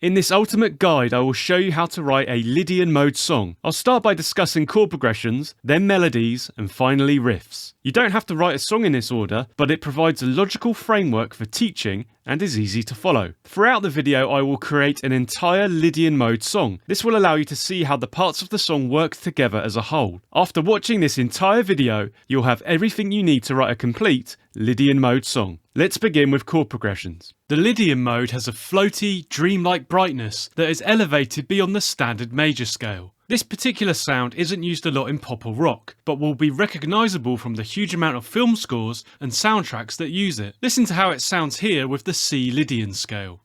In this ultimate guide, I will show you how to write a Lydian mode song. I'll start by discussing chord progressions, then melodies, and finally riffs. You don't have to write a song in this order, but it provides a logical framework for teaching and is easy to follow. Throughout the video, I will create an entire Lydian mode song. This will allow you to see how the parts of the song work together as a whole. After watching this entire video, you'll have everything you need to write a complete Lydian mode song. Let's begin with chord progressions. The Lydian mode has a floaty, dreamlike brightness that is elevated beyond the standard major scale. This particular sound isn't used a lot in pop or rock, but will be recognisable from the huge amount of film scores and soundtracks that use it. Listen to how it sounds here with the C Lydian scale.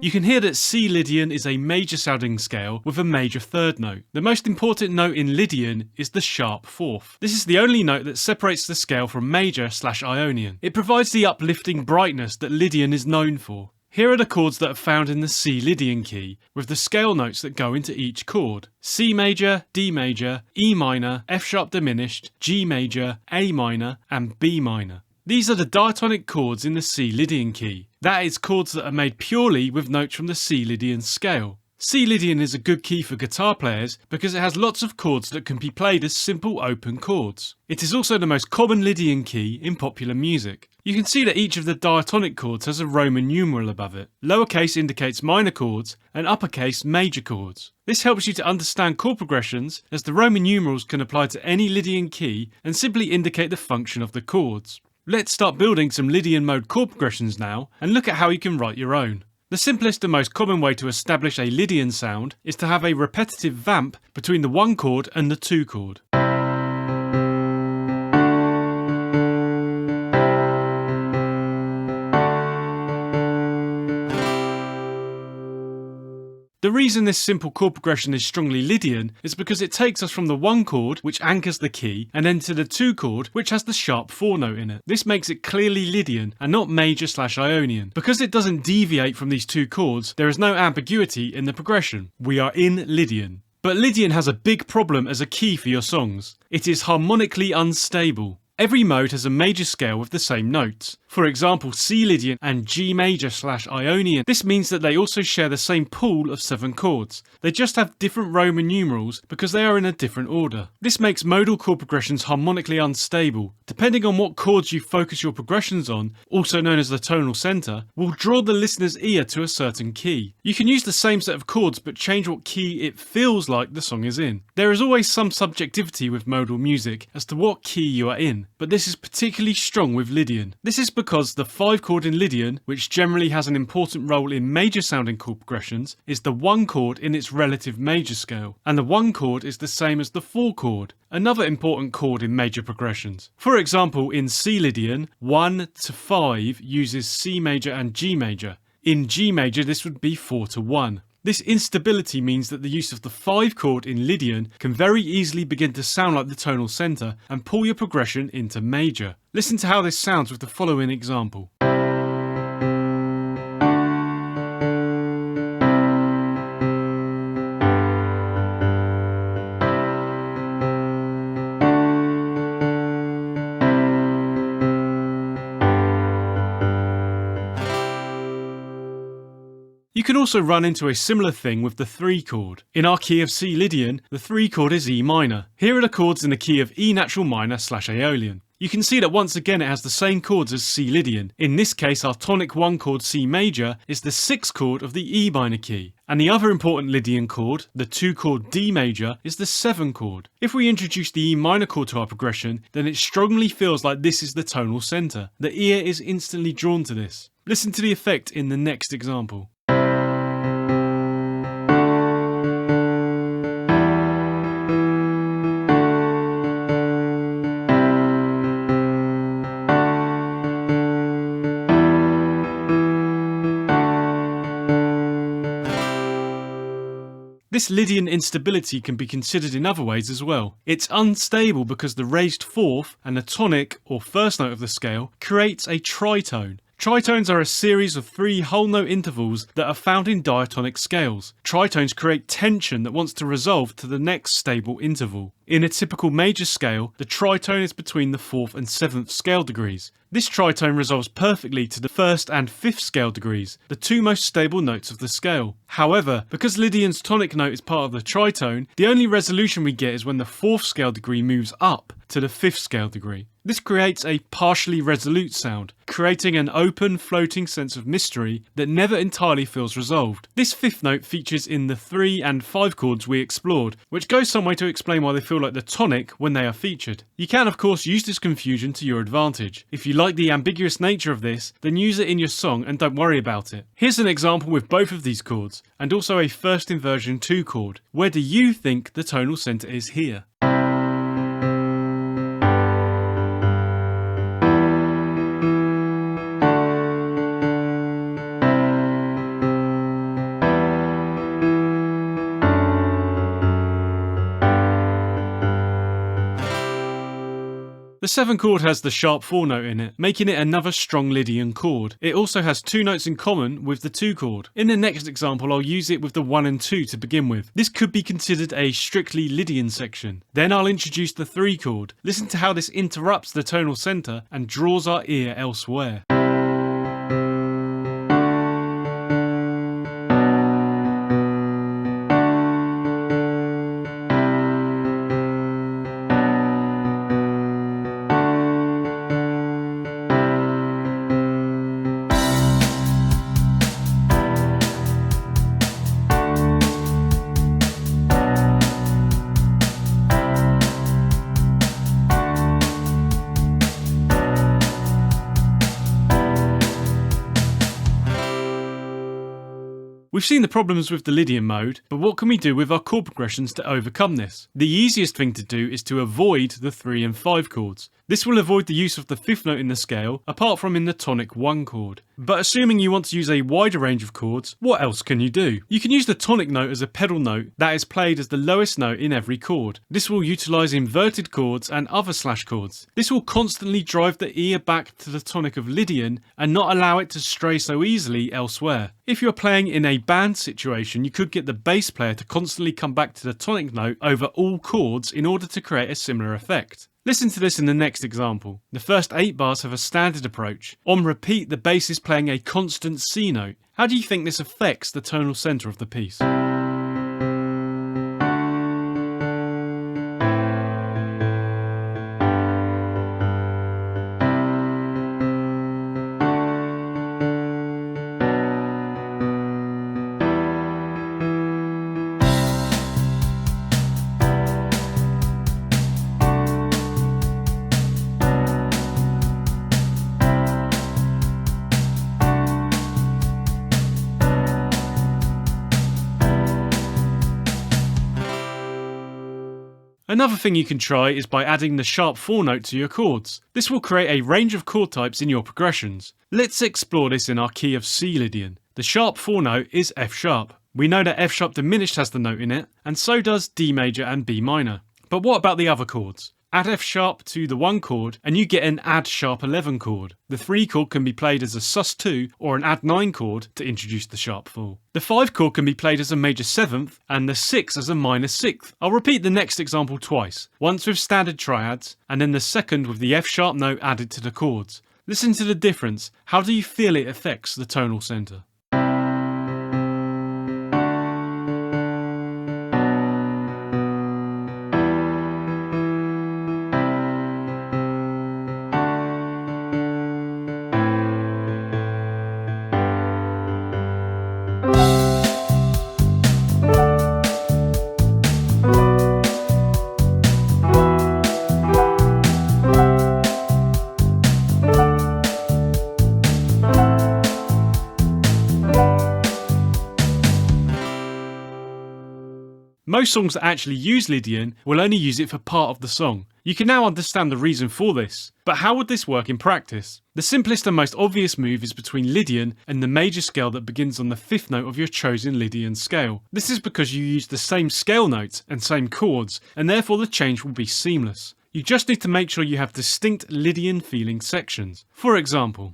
You can hear that C Lydian is a major sounding scale with a major third note. The most important note in Lydian is the sharp fourth. This is the only note that separates the scale from major/Ionian. It provides the uplifting brightness that Lydian is known for. Here are the chords that are found in the C Lydian key, with the scale notes that go into each chord. C major, D major, E minor, F sharp diminished, G major, A minor, and B minor. These are the diatonic chords in the C Lydian key. That is, chords that are made purely with notes from the C Lydian scale. C Lydian is a good key for guitar players because it has lots of chords that can be played as simple open chords. It is also the most common Lydian key in popular music. You can see that each of the diatonic chords has a Roman numeral above it. Lowercase indicates minor chords and uppercase major chords. This helps you to understand chord progressions, as the Roman numerals can apply to any Lydian key and simply indicate the function of the chords. Let's start building some Lydian mode chord progressions now and look at how you can write your own. The simplest and most common way to establish a Lydian sound is to have a repetitive vamp between the 1 chord and the 2 chord. The reason this simple chord progression is strongly Lydian is because it takes us from the 1 chord, which anchors the key, and then to the 2 chord, which has the sharp 4 note in it. This makes it clearly Lydian and not major/Ionian. Because it doesn't deviate from these 2 chords, there is no ambiguity in the progression. We are in Lydian. But Lydian has a big problem as a key for your songs. It is harmonically unstable. Every mode has a major scale with the same notes. For example, C Lydian and G major/Ionian. This means that they also share the same pool of 7 chords. They just have different Roman numerals because they are in a different order. This makes modal chord progressions harmonically unstable. Depending on what chords you focus your progressions on, also known as the tonal center, will draw the listener's ear to a certain key. You can use the same set of chords but change what key it feels like the song is in. There is always some subjectivity with modal music as to what key you are in, but this is particularly strong with Lydian. This is because the 5 chord in Lydian, which generally has an important role in major sounding chord progressions, is the 1 chord in its relative major scale, and the 1 chord is the same as the 4 chord, another important chord in major progressions. For example, in C Lydian, 1 to 5 uses C major and G major. In G major, this would be 4 to 1. This instability means that the use of the 5 chord in Lydian can very easily begin to sound like the tonal center and pull your progression into major. Listen to how this sounds with the following example. You can also run into a similar thing with the 3 chord. In our key of C Lydian, the 3 chord is E minor. Here are the chords in the key of E natural minor/Aeolian. You can see that once again it has the same chords as C Lydian. In this case, our tonic 1 chord C major is the 6th chord of the E minor key. And the other important Lydian chord, the 2 chord D major, is the 7 chord. If we introduce the E minor chord to our progression, then it strongly feels like this is the tonal center. The ear is instantly drawn to this. Listen to the effect in the next example. This Lydian instability can be considered in other ways as well. It's unstable because the raised 4th and the tonic, or first note of the scale, creates a tritone. Tritones are a series of 3 whole note intervals that are found in diatonic scales. Tritones create tension that wants to resolve to the next stable interval. In a typical major scale, the tritone is between the 4th and 7th scale degrees. This tritone resolves perfectly to the 1st and 5th scale degrees, the two most stable notes of the scale. However, because Lydian's tonic note is part of the tritone, the only resolution we get is when the 4th scale degree moves up to the 5th scale degree. This creates a partially resolute sound, creating an open, floating sense of mystery that never entirely feels resolved. This 5th note features in the 3 and 5 chords we explored, which goes some way to explain why they feel like the tonic when they are featured. You can of course use this confusion to your advantage. If you like the ambiguous nature of this, then use it in your song and don't worry about it. Here's an example with both of these chords, and also a first inversion 2 chord. Where do you think the tonal center is here? The 7 chord has the sharp 4 note in it, making it another strong Lydian chord. It also has 2 notes in common with the 2 chord. In the next example, I'll use it with the 1 and 2 to begin with. This could be considered a strictly Lydian section. Then I'll introduce the 3 chord. Listen to how this interrupts the tonal center and draws our ear elsewhere. We've seen the problems with the Lydian mode, but what can we do with our chord progressions to overcome this? The easiest thing to do is to avoid the 3 and 5 chords. This will avoid the use of the 5th note in the scale, apart from in the tonic 1 chord. But assuming you want to use a wider range of chords, what else can you do? You can use the tonic note as a pedal note that is played as the lowest note in every chord. This will utilise inverted chords and other slash chords. This will constantly drive the ear back to the tonic of Lydian and not allow it to stray so easily elsewhere. If you're playing in a band situation, you could get the bass player to constantly come back to the tonic note over all chords in order to create a similar effect. Listen to this in the next example. The first 8 bars have a standard approach. On repeat, the bass is playing a constant C note. How do you think this affects the tonal centre of the piece? Another thing you can try is by adding the sharp 4 note to your chords. This will create a range of chord types in your progressions. Let's explore this in our key of C Lydian. The sharp 4 note is F sharp. We know that F sharp diminished has the note in it, and so does D major and B minor. But what about the other chords? Add F sharp to the 1 chord and you get an add sharp 11 chord. The 3 chord can be played as a sus2 or an add 9 chord to introduce the sharp 4. The 5 chord can be played as a major 7th and the 6 as a minor 6th. I'll repeat the next example twice, once with standard triads and then the second with the F sharp note added to the chords. Listen to the difference. How do you feel it affects the tonal centre? Most songs that actually use Lydian will only use it for part of the song. You can now understand the reason for this. But how would this work in practice? The simplest and most obvious move is between Lydian and the major scale that begins on the 5th note of your chosen Lydian scale. This is because you use the same scale notes and same chords, and therefore the change will be seamless. You just need to make sure you have distinct Lydian feeling sections. For example,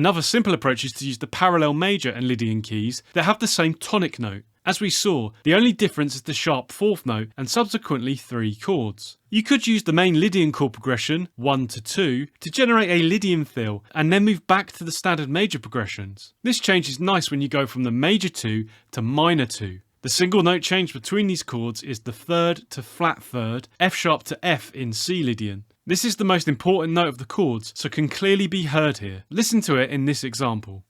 Another simple approach is to use the parallel major and Lydian keys that have the same tonic note. As we saw, the only difference is the sharp 4th note and subsequently 3 chords. You could use the main Lydian chord progression, 1 to 2, to generate a Lydian fill and then move back to the standard major progressions. This change is nice when you go from the major 2 to minor 2. The single note change between these chords is the 3rd to flat 3rd, F sharp to F in C Lydian. This is the most important note of the chords, so can clearly be heard here. Listen to it in this example.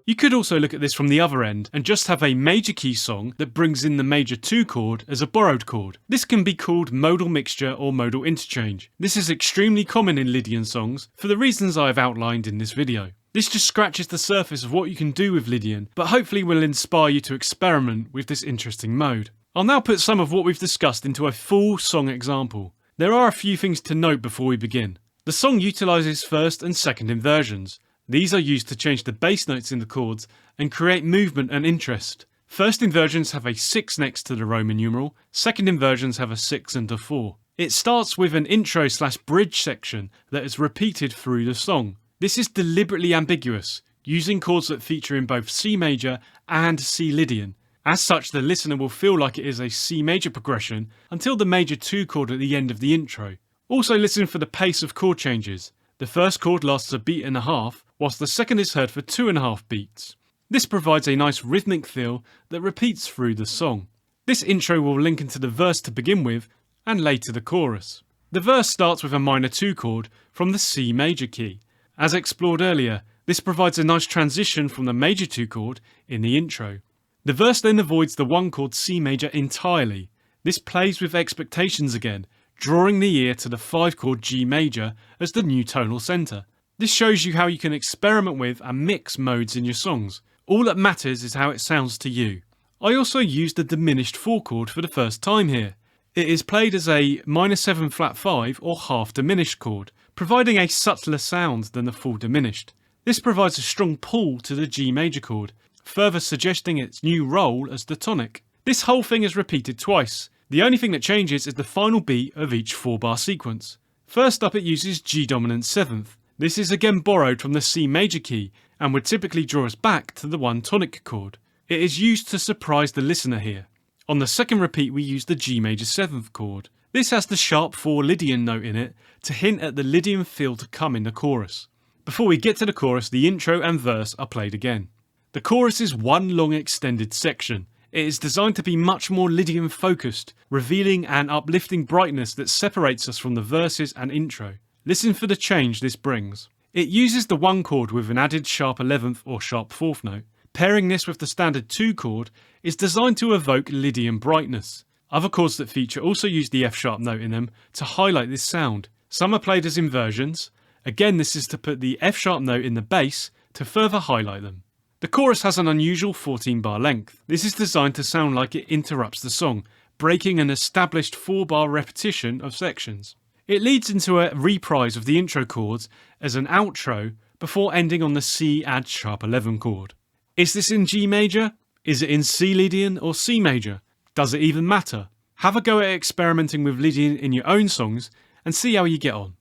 You could also look at this from the other end and just have a major key song that brings in the major 2 chord as a borrowed chord. This can be called modal mixture or modal interchange. This is extremely common in Lydian songs for the reasons I have outlined in this video. This just scratches the surface of what you can do with Lydian, but hopefully will inspire you to experiment with this interesting mode. I'll now put some of what we've discussed into a full song example. There are a few things to note before we begin. The song utilises first and second inversions. These are used to change the bass notes in the chords and create movement and interest. First inversions have a 6 next to the Roman numeral, second inversions have a 6 and a 4. It starts with an intro/bridge section that is repeated through the song. This is deliberately ambiguous, using chords that feature in both C major and C Lydian. As such, the listener will feel like it is a C major progression until the major 2 chord at the end of the intro. Also listen for the pace of chord changes. The first chord lasts a beat and a half, whilst the second is heard for 2.5 beats. This provides a nice rhythmic feel that repeats through the song. This intro will link into the verse to begin with, and later the chorus. The verse starts with a minor 2 chord from the C major key. As explored earlier, this provides a nice transition from the major 2 chord in the intro. The verse then avoids the 1 chord C major entirely. This plays with expectations again, drawing the ear to the 5 chord G major as the new tonal centre. This shows you how you can experiment with and mix modes in your songs. All that matters is how it sounds to you. I also used the diminished 4 chord for the first time here. It is played as a minor 7 flat 5 or half diminished chord, providing a subtler sound than the full diminished. This provides a strong pull to the G major chord, further suggesting its new role as the tonic. This whole thing is repeated twice. The only thing that changes is the final beat of each 4-bar sequence. First up, it uses G dominant 7th. This is again borrowed from the C major key and would typically draw us back to the 1 tonic chord. It is used to surprise the listener here. On the second repeat, we use the G major 7th chord. This has the sharp 4 Lydian note in it to hint at the Lydian feel to come in the chorus. Before we get to the chorus, the intro and verse are played again. The chorus is one long extended section. It is designed to be much more Lydian focused, revealing an uplifting brightness that separates us from the verses and intro. Listen for the change this brings. It uses the 1 chord with an added sharp 11th or sharp 4th note. Pairing this with the standard 2 chord is designed to evoke Lydian brightness. Other chords that feature also use the F sharp note in them to highlight this sound. Some are played as inversions. Again, this is to put the F sharp note in the bass to further highlight them. The chorus has an unusual 14-bar length. This is designed to sound like it interrupts the song, breaking an established 4-bar repetition of sections. It leads into a reprise of the intro chords as an outro before ending on the C add sharp 11 chord. Is this in G major? Is it in C Lydian or C major? Does it even matter? Have a go at experimenting with Lydian in your own songs and see how you get on.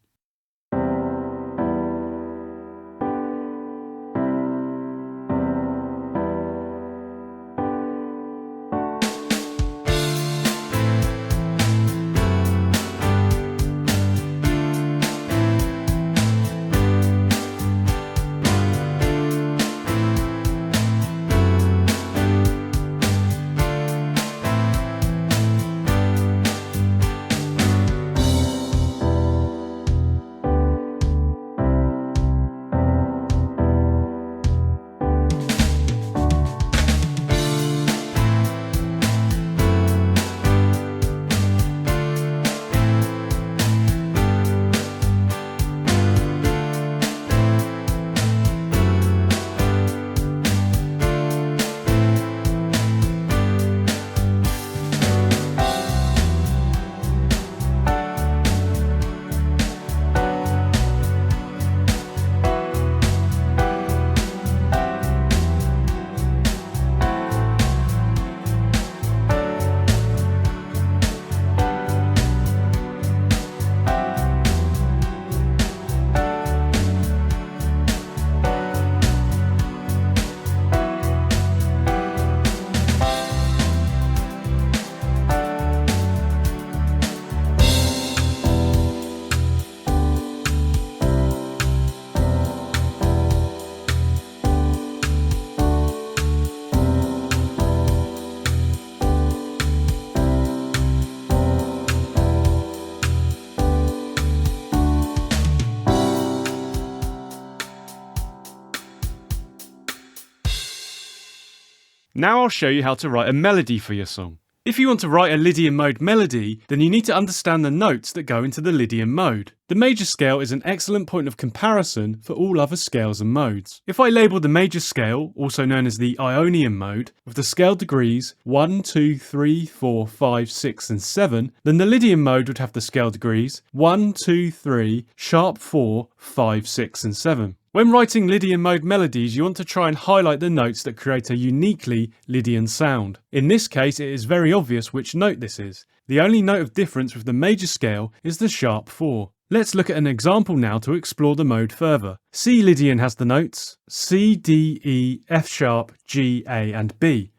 Now I'll show you how to write a melody for your song. If you want to write a Lydian mode melody, then you need to understand the notes that go into the Lydian mode. The major scale is an excellent point of comparison for all other scales and modes. If I label the major scale, also known as the Ionian mode, with the scale degrees 1, 2, 3, 4, 5, 6 and 7, then the Lydian mode would have the scale degrees 1, 2, 3, sharp 4, 5, 6 and 7. When writing Lydian mode melodies, you want to try and highlight the notes that create a uniquely Lydian sound. In this case, it is very obvious which note this is. The only note of difference with the major scale is the sharp 4. Let's look at an example now to explore the mode further. C Lydian has the notes C, D, E, F sharp, G, A and B.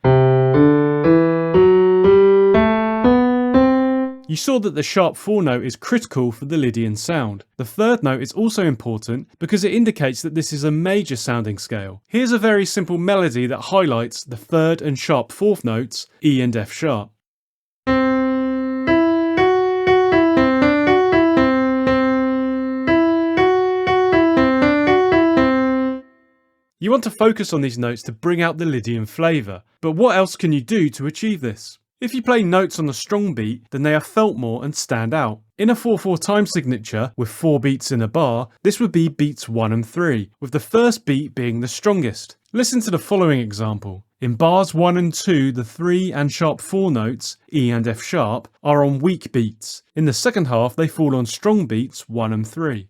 You saw that the sharp 4 note is critical for the Lydian sound. The third note is also important because it indicates that this is a major sounding scale. Here's a very simple melody that highlights the third and sharp 4th notes, E and F sharp. You want to focus on these notes to bring out the Lydian flavour, but what else can you do to achieve this? If you play notes on a strong beat, then they are felt more and stand out. In a 4/4 time signature with 4 beats in a bar, this would be beats 1 and 3, with the first beat being the strongest. Listen to the following example. In bars 1 and 2, the 3 and sharp 4 notes, E and F sharp, are on weak beats. In the second half, they fall on strong beats 1 and 3.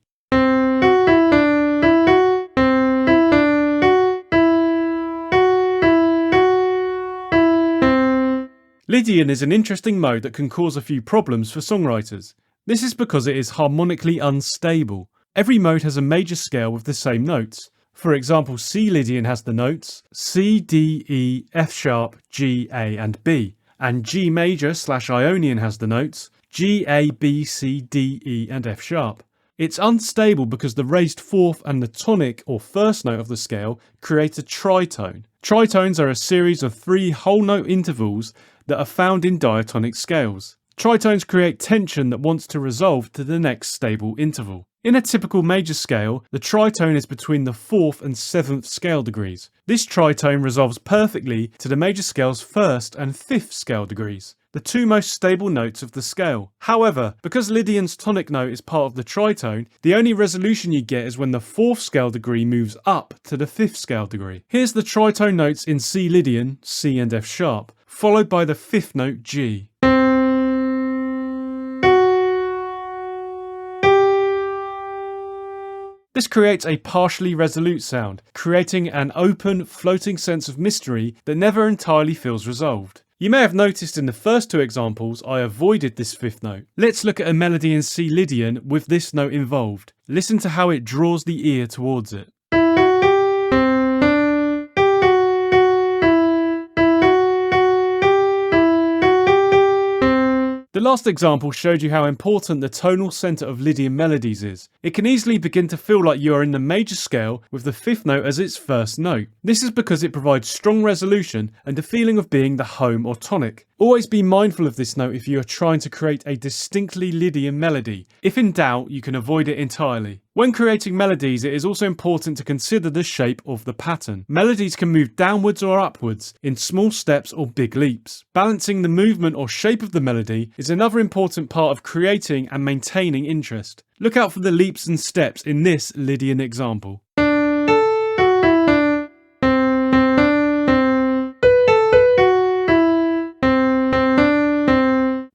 Lydian is an interesting mode that can cause a few problems for songwriters. This is because it is harmonically unstable. Every mode has a major scale with the same notes. For example, C Lydian has the notes C, D, E, F sharp, G, A and B. And G major / Ionian has the notes G, A, B, C, D, E and F sharp. It's unstable because the raised 4th and the tonic or first note of the scale create a tritone. Tritones are a series of 3 whole note intervals that are found in diatonic scales. Tritones create tension that wants to resolve to the next stable interval. In a typical major scale, the tritone is between the 4th and 7th scale degrees. This tritone resolves perfectly to the major scale's 1st and 5th scale degrees, the 2 most stable notes of the scale. However, because Lydian's tonic note is part of the tritone, the only resolution you get is when the 4th scale degree moves up to the 5th scale degree. Here's the tritone notes in C Lydian, C and F sharp, followed by the 5th note G. This creates a partially resolute sound, creating an open, floating sense of mystery that never entirely feels resolved. You may have noticed in the first 2 examples I avoided this 5th note. Let's look at a melody in C Lydian with this note involved. Listen to how it draws the ear towards it. The last example showed you how important the tonal centre of Lydian melodies is. It can easily begin to feel like you are in the major scale with the 5th note as its first note. This is because it provides strong resolution and a feeling of being the home or tonic. Always be mindful of this note if you are trying to create a distinctly Lydian melody. If in doubt, you can avoid it entirely. When creating melodies, it is also important to consider the shape of the pattern. Melodies can move downwards or upwards, in small steps or big leaps. Balancing the movement or shape of the melody is another important part of creating and maintaining interest. Look out for the leaps and steps in this Lydian example.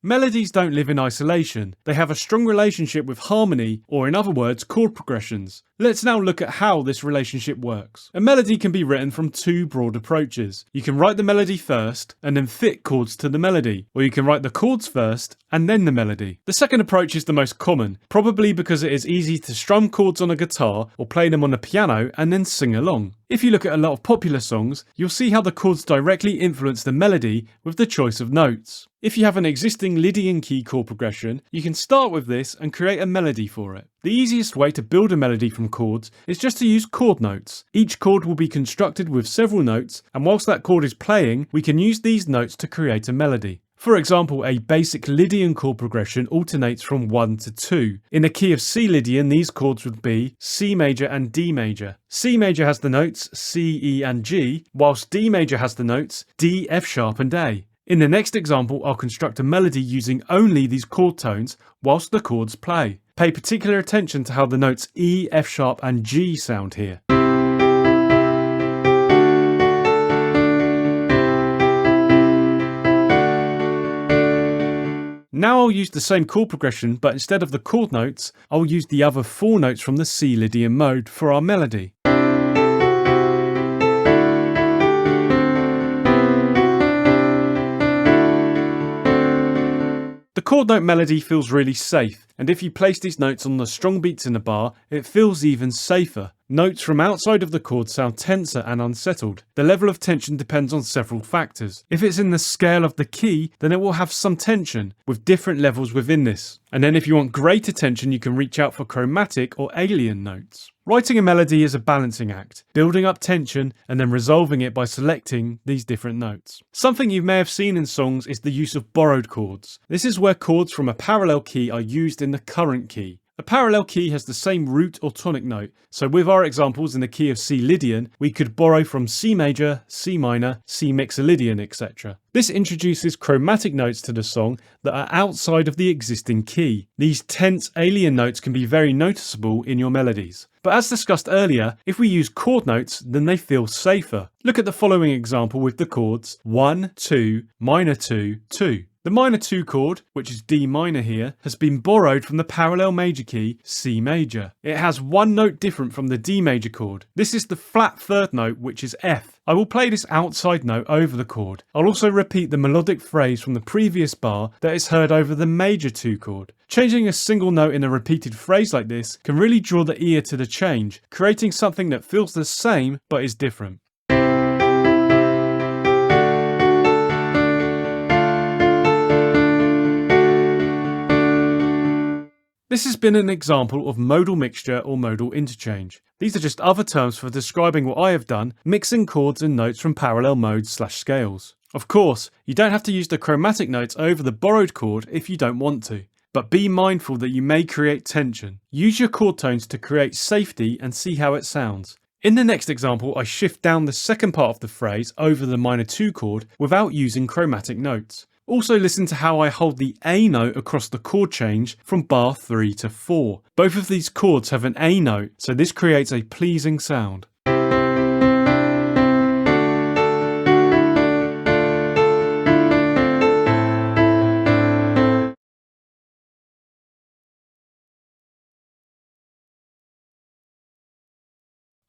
Melodies don't live in isolation. They have a strong relationship with harmony, or in other words, chord progressions. Let's now look at how this relationship works. A melody can be written from 2 broad approaches. You can write the melody first, and then fit chords to the melody, or you can write the chords first, and then the melody. The second approach is the most common, probably because it is easy to strum chords on a guitar, or play them on a piano, and then sing along. If you look at a lot of popular songs, you'll see how the chords directly influence the melody with the choice of notes. If you have an existing Lydian key chord progression, you can start with this and create a melody for it. The easiest way to build a melody from chords is just to use chord notes. Each chord will be constructed with several notes, and whilst that chord is playing, we can use these notes to create a melody. For example, a basic Lydian chord progression alternates from 1 to 2. In a key of C Lydian, these chords would be C major and D major. C major has the notes C, E and G, whilst D major has the notes D, F sharp and A. In the next example, I'll construct a melody using only these chord tones whilst the chords play. Pay particular attention to how the notes E, F sharp and G sound here. Now I'll use the same chord progression, but instead of the chord notes, I'll use the other 4 notes from the C Lydian mode for our melody. The chord note melody feels really safe, and if you place these notes on the strong beats in the bar, it feels even safer. Notes from outside of the chord sound tenser and unsettled. The level of tension depends on several factors. If it's in the scale of the key, then it will have some tension, with different levels within this. And then if you want greater tension, you can reach out for chromatic or alien notes. Writing a melody is a balancing act, building up tension and then resolving it by selecting these different notes. Something you may have seen in songs is the use of borrowed chords. This is where chords from a parallel key are used in the current key. A parallel key has the same root or tonic note, so with our examples in the key of C Lydian, we could borrow from C major, C minor, C mixer Lydian, etc. This introduces chromatic notes to the song that are outside of the existing key. These tense alien notes can be very noticeable in your melodies. But as discussed earlier, if we use chord notes, then they feel safer. Look at the following example with the chords 1, 2, minor 2, 2. The minor 2 chord, which is D minor here, has been borrowed from the parallel major key C major. It has one note different from the D major chord. This is the flat third note, which is F. I will play this outside note over the chord. I'll also repeat the melodic phrase from the previous bar that is heard over the major 2 chord. Changing a single note in a repeated phrase like this can really draw the ear to the change, creating something that feels the same but is different. This has been an example of modal mixture or modal interchange. These are just other terms for describing what I have done, mixing chords and notes from parallel modes/scales. Of course, you don't have to use the chromatic notes over the borrowed chord if you don't want to, but be mindful that you may create tension. Use your chord tones to create safety and see how it sounds. In the next example, I shift down the second part of the phrase over the minor 2 chord without using chromatic notes. Also listen to how I hold the A note across the chord change from bar 3 to 4. Both of these chords have an A note, so this creates a pleasing sound.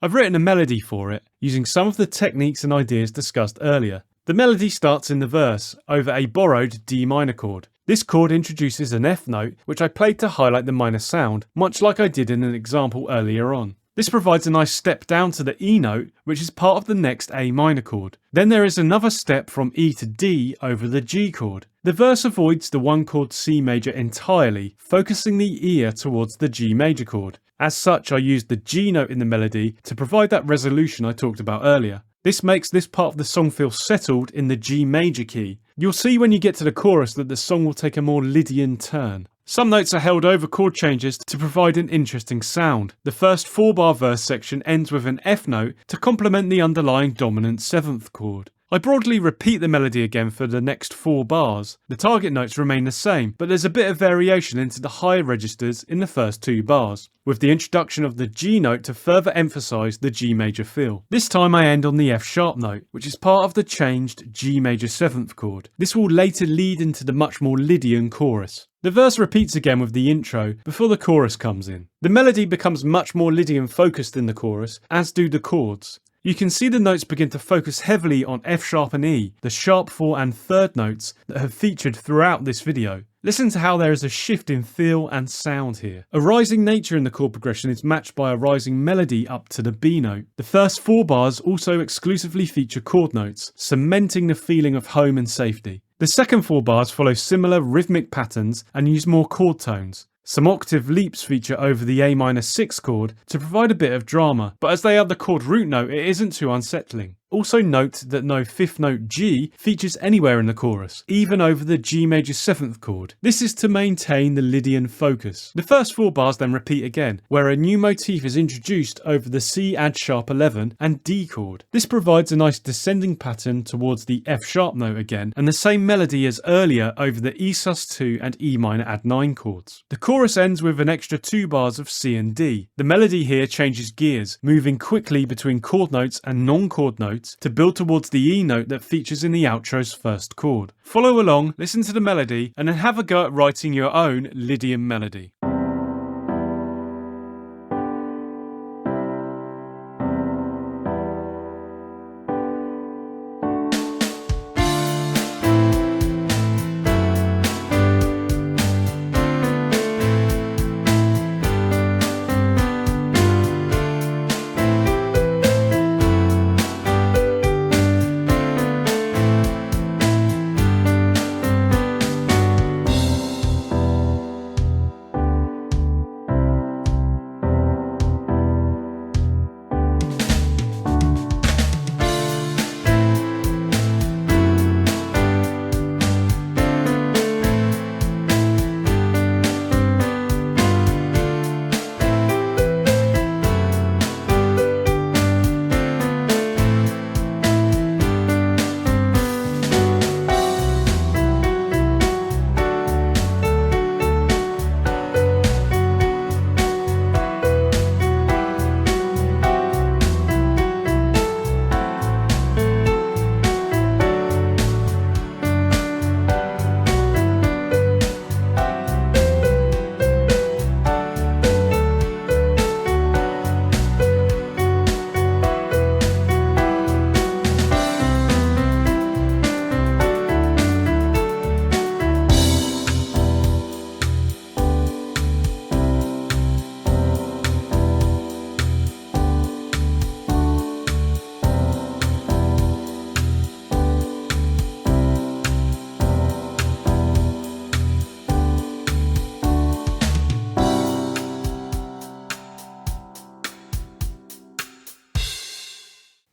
I've written a melody for it, using some of the techniques and ideas discussed earlier. The melody starts in the verse, over a borrowed D minor chord. This chord introduces an F note, which I played to highlight the minor sound, much like I did in an example earlier on. This provides a nice step down to the E note, which is part of the next A minor chord. Then there is another step from E to D over the G chord. The verse avoids the one chord C major entirely, focusing the ear towards the G major chord. As such, I used the G note in the melody to provide that resolution I talked about earlier. This makes this part of the song feel settled in the G major key. You'll see when you get to the chorus that the song will take a more Lydian turn. Some notes are held over chord changes to provide an interesting sound. The first 4-bar verse section ends with an F note to complement the underlying dominant 7th chord. I broadly repeat the melody again for the next 4 bars. The target notes remain the same, but there's a bit of variation into the higher registers in the first 2 bars, with the introduction of the G note to further emphasise the G major feel. This time I end on the F sharp note, which is part of the changed G major 7th chord. This will later lead into the much more Lydian chorus. The verse repeats again with the intro before the chorus comes in. The melody becomes much more Lydian focused in the chorus, as do the chords. You can see the notes begin to focus heavily on F sharp and E, the sharp 4 and 3rd notes that have featured throughout this video. Listen to how there is a shift in feel and sound here. A rising nature in the chord progression is matched by a rising melody up to the B note. The first 4 bars also exclusively feature chord notes, cementing the feeling of home and safety. The second 4 bars follow similar rhythmic patterns and use more chord tones. Some octave leaps feature over the A minor 6 chord to provide a bit of drama, but as they add the chord root note, it isn't too unsettling. Also note that no fifth note G features anywhere in the chorus, even over the G major 7th chord. This is to maintain the Lydian focus. The first 4 bars then repeat again, where a new motif is introduced over the C add sharp 11 and D chord. This provides a nice descending pattern towards the F sharp note again, and the same melody as earlier over the E sus2 and E minor add 9 chords. The chorus ends with an extra 2 bars of C and D. The melody here changes gears, moving quickly between chord notes and non-chord notes to build towards the E note that features in the outro's first chord. Follow along, listen to the melody, and then have a go at writing your own Lydian melody.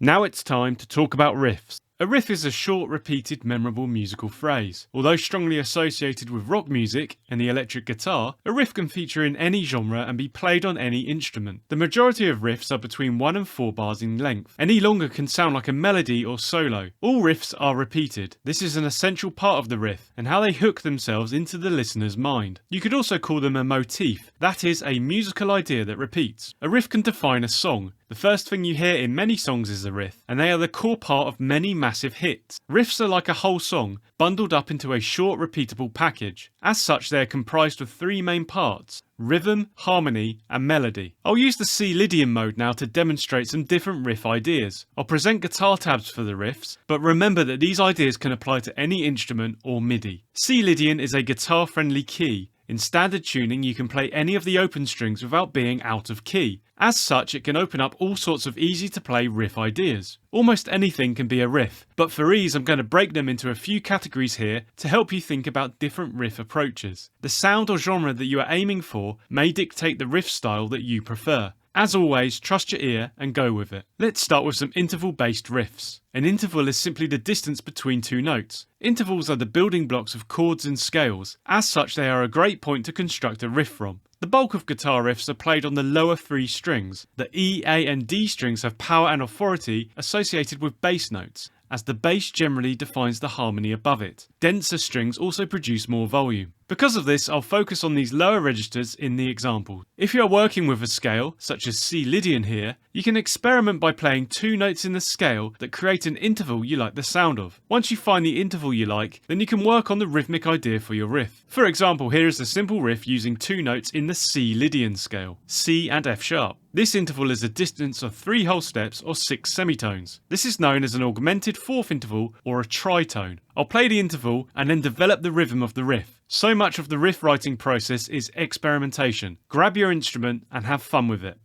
Now it's time to talk about riffs. A riff is a short, repeated, memorable musical phrase. Although strongly associated with rock music and the electric guitar, a riff can feature in any genre and be played on any instrument. The majority of riffs are between 1 and 4 bars in length. Any longer can sound like a melody or solo. All riffs are repeated. This is an essential part of the riff and how they hook themselves into the listener's mind. You could also call them a motif. That is a musical idea that repeats. A riff can define a song. The first thing you hear in many songs is a riff, and they are the core part of many massive hits. Riffs are like a whole song, bundled up into a short, repeatable package. As such, they are comprised of 3 main parts: rhythm, harmony, and melody. I'll use the C Lydian mode now to demonstrate some different riff ideas. I'll present guitar tabs for the riffs, but remember that these ideas can apply to any instrument or MIDI. C Lydian is a guitar-friendly key. In standard tuning, you can play any of the open strings without being out of key. As such, it can open up all sorts of easy-to-play riff ideas. Almost anything can be a riff, but for ease I'm going to break them into a few categories here to help you think about different riff approaches. The sound or genre that you are aiming for may dictate the riff style that you prefer. As always, trust your ear and go with it. Let's start with some interval-based riffs. An interval is simply the distance between 2 notes. Intervals are the building blocks of chords and scales. As such, they are a great point to construct a riff from. The bulk of guitar riffs are played on the lower 3 strings. The E, A and D strings have power and authority associated with bass notes, as the bass generally defines the harmony above it. Denser strings also produce more volume. Because of this, I'll focus on these lower registers in the example. If you are working with a scale, such as C Lydian here, you can experiment by playing 2 notes in the scale that create an interval you like the sound of. Once you find the interval you like, then you can work on the rhythmic idea for your riff. For example, here is a simple riff using 2 notes in the C Lydian scale, C and F sharp. This interval is a distance of 3 whole steps or 6 semitones. This is known as an augmented 4th interval or a tritone. I'll play the interval and then develop the rhythm of the riff. So much of the riff writing process is experimentation. Grab your instrument and have fun with it.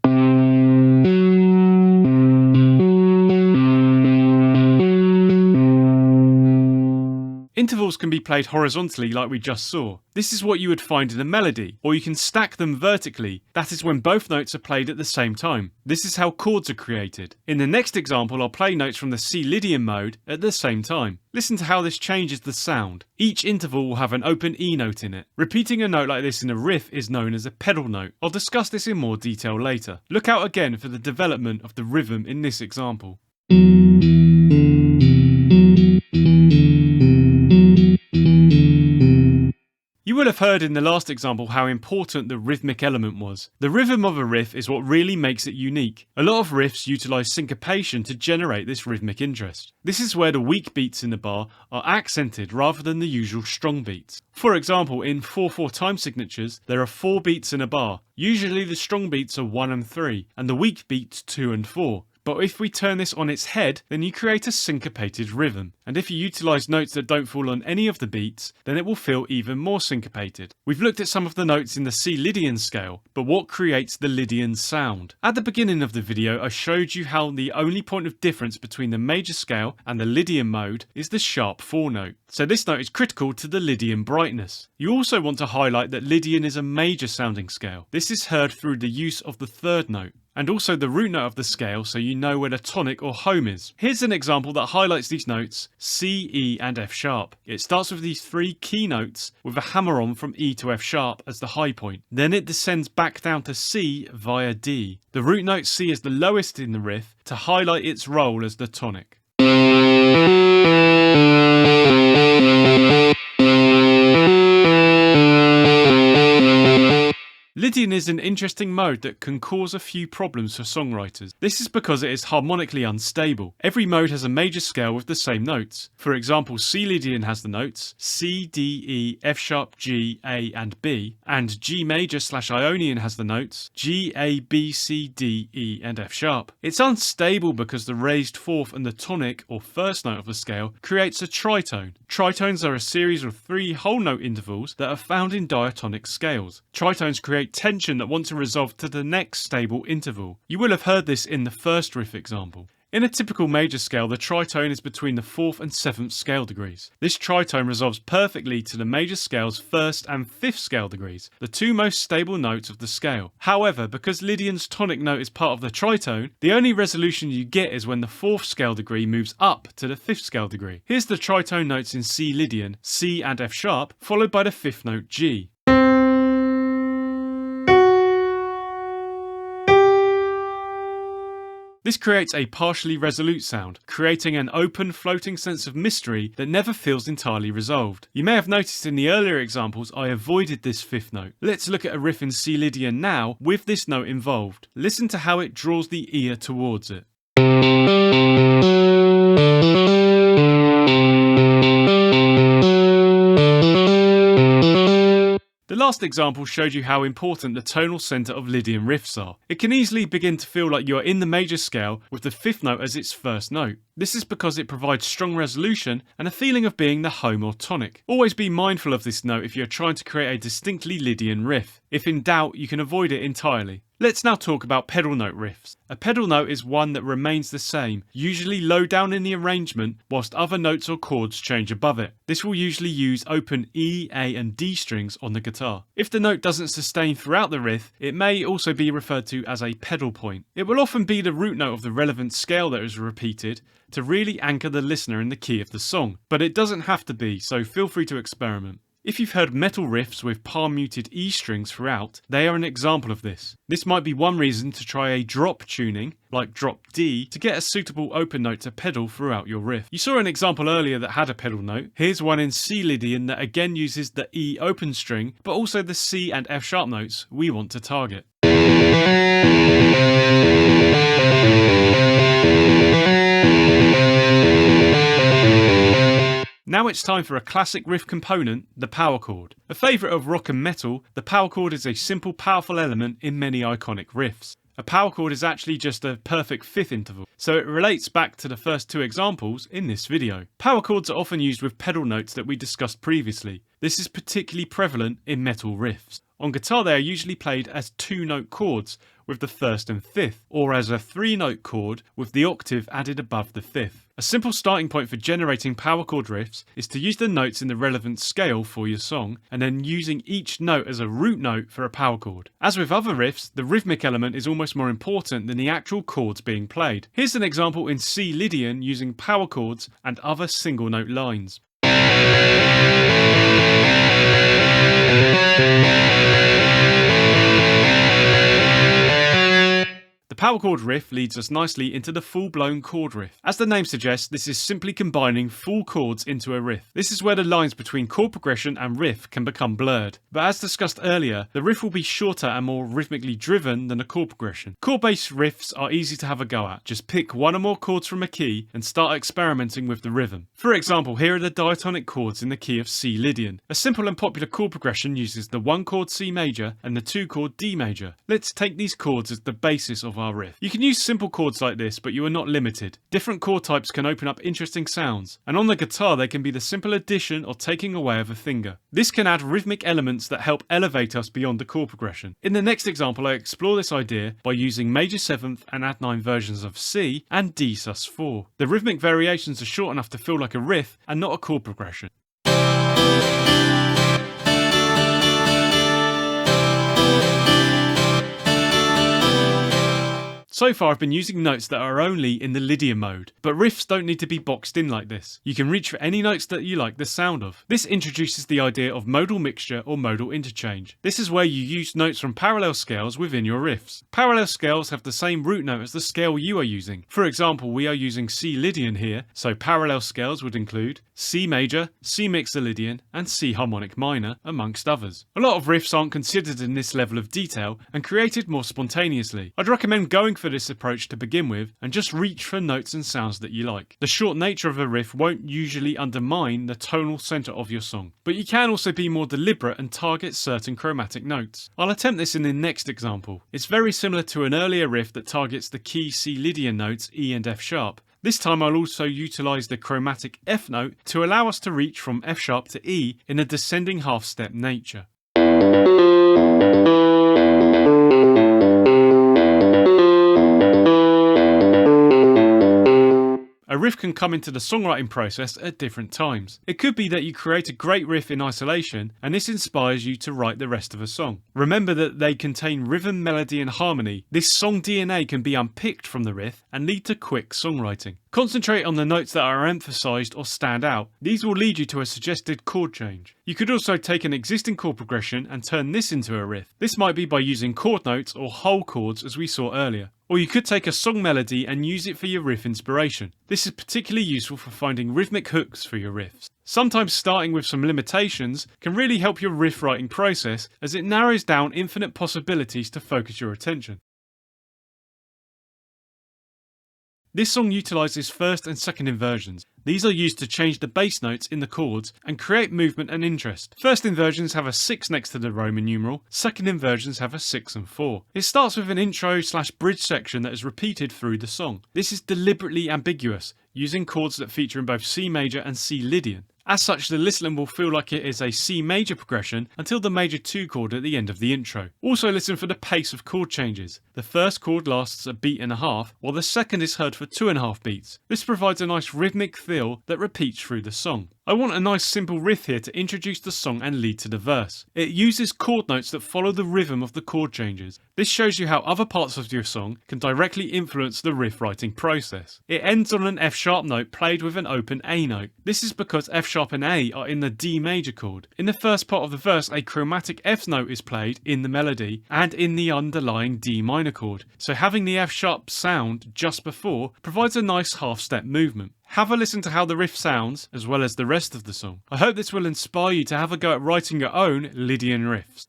Intervals can be played horizontally like we just saw. This is what you would find in a melody, or you can stack them vertically. That is when both notes are played at the same time. This is how chords are created. In the next example, I'll play notes from the C Lydian mode at the same time. Listen to how this changes the sound. Each interval will have an open E note in it. Repeating a note like this in a riff is known as a pedal note. I'll discuss this in more detail later. Look out again for the development of the rhythm in this example. You will have heard in the last example how important the rhythmic element was. The rhythm of a riff is what really makes it unique. A lot of riffs utilise syncopation to generate this rhythmic interest. This is where the weak beats in the bar are accented rather than the usual strong beats. For example, in 4/4 time signatures, there are 4 beats in a bar. Usually the strong beats are 1 and 3, and the weak beats 2 and 4. But if we turn this on its head, then you create a syncopated rhythm. And if you utilise notes that don't fall on any of the beats, then it will feel even more syncopated. We've looked at some of the notes in the C Lydian scale, but what creates the Lydian sound? At the beginning of the video, I showed you how the only point of difference between the major scale and the Lydian mode is the sharp 4 note. So this note is critical to the Lydian brightness. You also want to highlight that Lydian is a major sounding scale. This is heard through the use of the 3rd note, and also the root note of the scale, so you know where the tonic or home is. Here's an example that highlights these notes: C, E and F sharp. It starts with these 3 key notes with a hammer on from E to F sharp as the high point. Then it descends back down to C via D. The root note C is the lowest in the riff to highlight its role as the tonic. Lydian is an interesting mode that can cause a few problems for songwriters. This is because it is harmonically unstable. Every mode has a major scale with the same notes. For example, C Lydian has the notes C, D, E, F sharp, G, A and B, and G major / Ionian has the notes G, A, B, C, D, E and F sharp. It's unstable because the raised 4th and the tonic or 1st note of the scale creates a tritone. Tritones are a series of 3 whole note intervals that are found in diatonic scales. Tritones create tension that want to resolve to the next stable interval. You will have heard this in the first riff example. In a typical major scale, the tritone is between the 4th and 7th scale degrees. This tritone resolves perfectly to the major scale's 1st and 5th scale degrees, the 2 most stable notes of the scale. However, because Lydian's tonic note is part of the tritone, the only resolution you get is when the 4th scale degree moves up to the 5th scale degree. Here's the tritone notes in C Lydian, C and F sharp, followed by the 5th note G. This creates a partially resolute sound, creating an open, floating sense of mystery that never feels entirely resolved. You may have noticed in the earlier examples I avoided this 5th note. Let's look at a riff in C Lydian now with this note involved. Listen to how it draws the ear towards it. The last example showed you how important the tonal centre of Lydian riffs are. It can easily begin to feel like you are in the major scale with the 5th note as its 1st note. This is because it provides strong resolution and a feeling of being the home or tonic. Always be mindful of this note if you're trying to create a distinctly Lydian riff. If in doubt, you can avoid it entirely. Let's now talk about pedal note riffs. A pedal note is one that remains the same, usually low down in the arrangement, whilst other notes or chords change above it. This will usually use open E, A and D strings on the guitar. If the note doesn't sustain throughout the riff, it may also be referred to as a pedal point. It will often be the root note of the relevant scale that is repeated to really anchor the listener in the key of the song, but it doesn't have to be, so feel free to experiment. If you've heard metal riffs with palm-muted E strings throughout, they are an example of this. This might be one reason to try a drop tuning, like drop D, to get a suitable open note to pedal throughout your riff. You saw an example earlier that had a pedal note. Here's one in C Lydian that again uses the E open string, but also the C and F sharp notes we want to target. Now it's time for a classic riff component, the power chord. A favourite of rock and metal, the power chord is a simple, powerful element in many iconic riffs. A power chord is actually just a perfect 5th interval, so it relates back to the first 2 examples in this video. Power chords are often used with pedal notes that we discussed previously. This is particularly prevalent in metal riffs. On guitar they are usually played as 2-note chords with the 1st and 5th, or as a 3-note chord with the octave added above the 5th. A simple starting point for generating power chord riffs is to use the notes in the relevant scale for your song, and then using each note as a root note for a power chord. As with other riffs, the rhythmic element is almost more important than the actual chords being played. Here's an example in C Lydian using power chords and other single note lines. The power chord riff leads us nicely into the full-blown chord riff. As the name suggests, this is simply combining full chords into a riff. This is where the lines between chord progression and riff can become blurred. But as discussed earlier, the riff will be shorter and more rhythmically driven than a chord progression. Chord-based riffs are easy to have a go at. Just pick one or more chords from a key and start experimenting with the rhythm. For example, here are the diatonic chords in the key of C Lydian. A simple and popular chord progression uses the 1 chord C major and the 2 chord D major. Let's take these chords as the basis of our riff. You can use simple chords like this, but you are not limited. Different chord types can open up interesting sounds, and on the guitar they can be the simple addition or taking away of a finger. This can add rhythmic elements that help elevate us beyond the chord progression. In the next example I explore this idea by using major 7th and add 9 versions of C and D sus4. The rhythmic variations are short enough to feel like a riff and not a chord progression. So far I've been using notes that are only in the Lydian mode, but riffs don't need to be boxed in like this. You can reach for any notes that you like the sound of. This introduces the idea of modal mixture or modal interchange. This is where you use notes from parallel scales within your riffs. Parallel scales have the same root note as the scale you are using. For example, we are using C Lydian here, so parallel scales would include C major, C mixer Lydian, and C harmonic minor, amongst others. A lot of riffs aren't considered in this level of detail and created more spontaneously. I'd recommend going for this approach to begin with and just reach for notes and sounds that you like. The short nature of a riff won't usually undermine the tonal center of your song, but you can also be more deliberate and target certain chromatic notes. I'll attempt this in the next example. It's very similar to an earlier riff that targets the key C Lydian notes E and F sharp. This time I'll also utilise the chromatic F note to allow us to reach from F sharp to E in a descending half step nature. A riff can come into the songwriting process at different times. It could be that you create a great riff in isolation and this inspires you to write the rest of a song. Remember that they contain rhythm, melody and harmony. This song DNA can be unpicked from the riff and lead to quick songwriting. Concentrate on the notes that are emphasised or stand out. These will lead you to a suggested chord change. You could also take an existing chord progression and turn this into a riff. This might be by using chord notes or whole chords as we saw earlier. Or you could take a song melody and use it for your riff inspiration. This is particularly useful for finding rhythmic hooks for your riffs. Sometimes starting with some limitations can really help your riff writing process as it narrows down infinite possibilities to focus your attention. This song utilises first and second inversions. These are used to change the bass notes in the chords and create movement and interest. First inversions have a 6 next to the Roman numeral, second inversions have a 6 and 4. It starts with an intro/bridge section that is repeated through the song. This is deliberately ambiguous, using chords that feature in both C major and C Lydian. As such, the listener will feel like it is a C major progression until the major 2 chord at the end of the intro. Also listen for the pace of chord changes. The first chord lasts a beat and a half, while the second is heard for 2.5 beats. This provides a nice rhythmic feel that repeats through the song. I want a nice simple riff here to introduce the song and lead to the verse. It uses chord notes that follow the rhythm of the chord changes. This shows you how other parts of your song can directly influence the riff writing process. It ends on an F sharp note played with an open A note. This is because F sharp and A are in the D major chord. In the first part of the verse, a chromatic F note is played in the melody and in the underlying D minor chord. So having the F sharp sound just before provides a nice half step movement. Have a listen to how the riff sounds, as well as the rest of the song. I hope this will inspire you to have a go at writing your own Lydian riffs.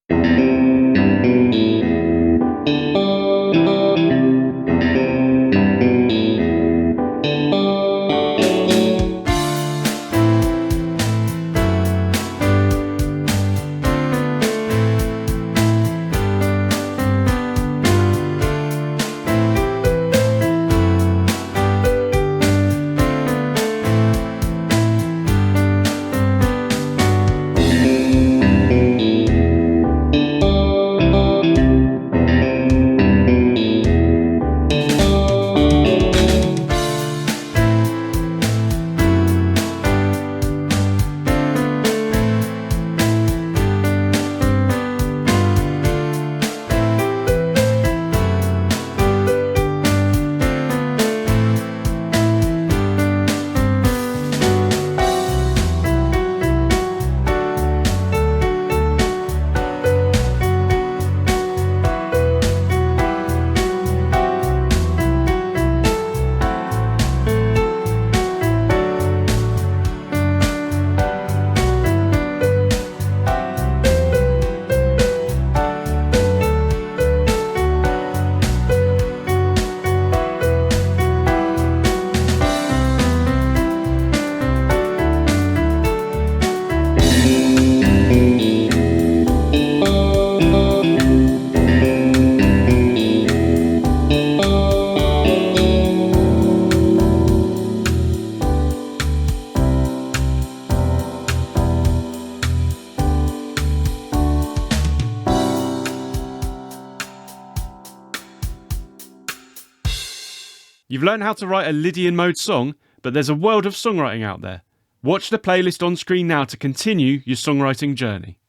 You've learned how to write a Lydian mode song, but there's a world of songwriting out there. Watch the playlist on screen now to continue your songwriting journey.